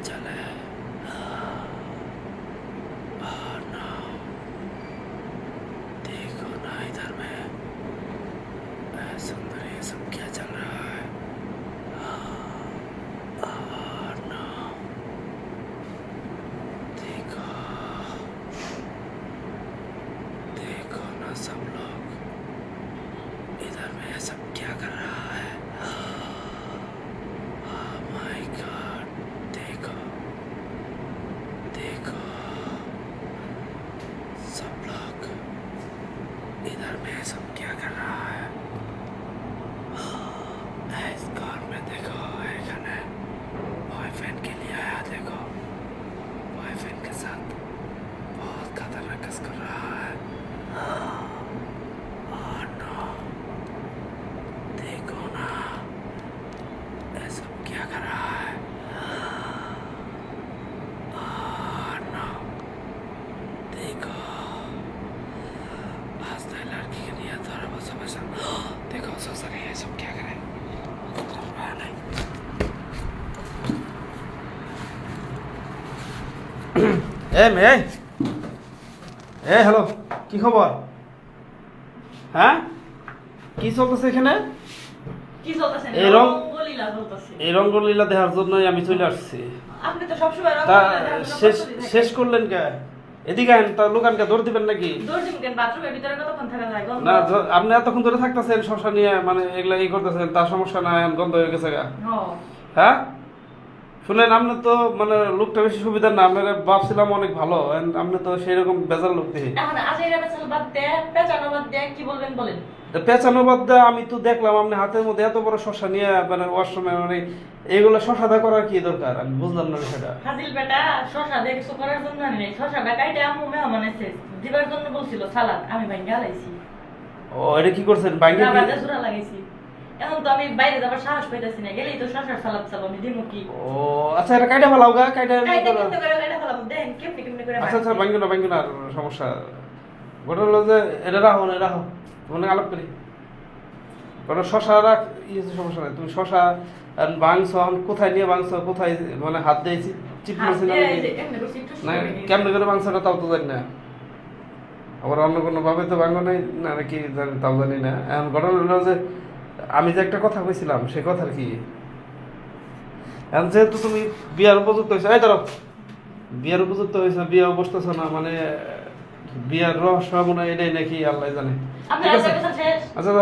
चले बाहर ना देखो ना इधर में सुंदर ये सब क्या चल रहा है बाहर ना देखो देखो ना सब लोग इधर में ये सब क्या कर रहा है माय गॉड देखो देखो सब लोग इधर में सब क्या कर रहा है इस कार में देखो एखाने बॉयफ्रेंड के लिए आया देखो बॉयफ्रेंड के साथ बहुत खतरनाक किस कर रहा है नो देखो ना ये सब क्या कर रहा है नो देखो हंसते लड़की के लिए थोड़ा बहुत समझ देखो सोच रही है सब क्या करे মেয়ে হ্যালো কি খবর হ্যাঁ কি চলতেছে এখানে কি চলতেছে এই রং রঙ্গলীলা চলতেছে এই রঙ্গলীলা দেখার জন্যই আমি চলে আসছি আপনি তো সবসময় তা রঙ্গলীলা শেষ করলেন কে এদিকে আইন তা লোকানকে দৌড় দিবেন নাকি দৌড় দিন কেন বাথরুমের ভিতরে কতক্ষণ থাকা যায় গন্ধ না আপনি এতক্ষণ ধরে থাকতেছেন শশা নিয়ে মানে এগুলা ই করতেছেন তার সমস্যা না গন্ধ হয়ে গেছে গা হ্যাঁ শুনেন আপনি তো মানে লোকটা বেশি সুবিধার না আপনার ভাবছিলাম অনেক ভালো আপনি তো সেই রকম বেজার লোক দেখি এখন আজেরা বেচাল বাদ দে পেঁচানো বাদ দে কি বলবেন বলেন পেঁচানো বাদ দেয়া আমি তো দেখলাম আপনি হাতের মধ্যে এত বড় শশা নিয়ে মানে ওয়াশরুমে মানে এইগুলো শশাদা করার কি দরকার আমি বুঝলাম না সেটা হাজিল বেটা শশা দিয়ে কিছু করার জন্য নেই শশাটা কাইটে আম্মু মেহমান এসে দিবার জন্য বলছিল সালাদ আমি ভাঙ্গা লাইছি ও এটা কি করছেন বাইরে বাদে জোড়া লাগাইছি এখন তো আমি বাইরে যাবার সাহস পাইতাছি না গেলেই তো শশার সালাদ চাবো আমি দিমু কি ও আচ্ছা এটা কাইটা ভালো গা কাইটা কাইটে করতে করে কাইটে ফেলাম দেন কেমনে কেমনে করে আচ্ছা আচ্ছা ভাঙ্গি না আর সমস্যা গোটা হলো যে এটা রাখো মনে আলাপ করি কারণ শশা রাখ সমস্যা নাই তুমি শশা বাংস কোথায় নিয়ে বাংস কোথায় মানে হাত দিয়েছি চিপ মারছি না কেমনে করে মাংসটা তাও তো জানি না আবার অন্য কোনো ভাবে তো ভাঙো নাই না কি জানি তাও জানি না এখন ঘটনা হলো যে আমি যে একটা কথা কইছিলাম সে কথার কি এখন যেহেতু তুমি বিয়ার উপযুক্ত হয়েছো এই ধরো বিয়ার উপযুক্ত হয়েছে বিয়ে বসতেছো না মানে বিয়ার রহস্য মনে হয় এটাই নাকি আল্লাহ জানে ঠিক আছে আচ্ছা